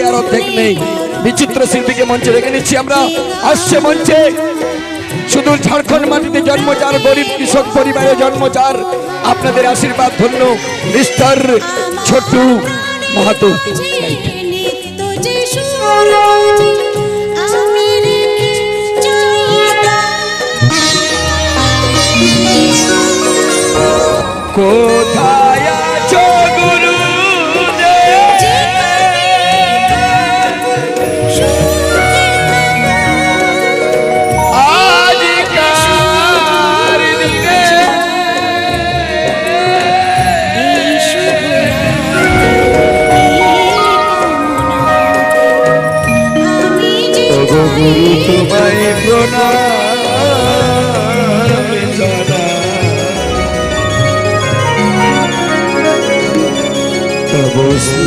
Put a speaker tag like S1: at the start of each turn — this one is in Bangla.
S1: আর অর্ধেক নেই। বিচিত্র শিল্পীকে মঞ্চে রেখে নিচ্ছি আমরা। আসছে মঞ্চে সুদূর ঝাড়খণ্ড মাটিতে জন্ম যার, গরিব কৃষক পরিবারে জন্ম যার, আপনাদের আশীর্বাদ ধন্য মিস্টার ছোটু মাহাতো। কোথায় আছো গুরু আজকার দিনে, গুরু তোমায় প্রণাম জানাই। তব শ্রী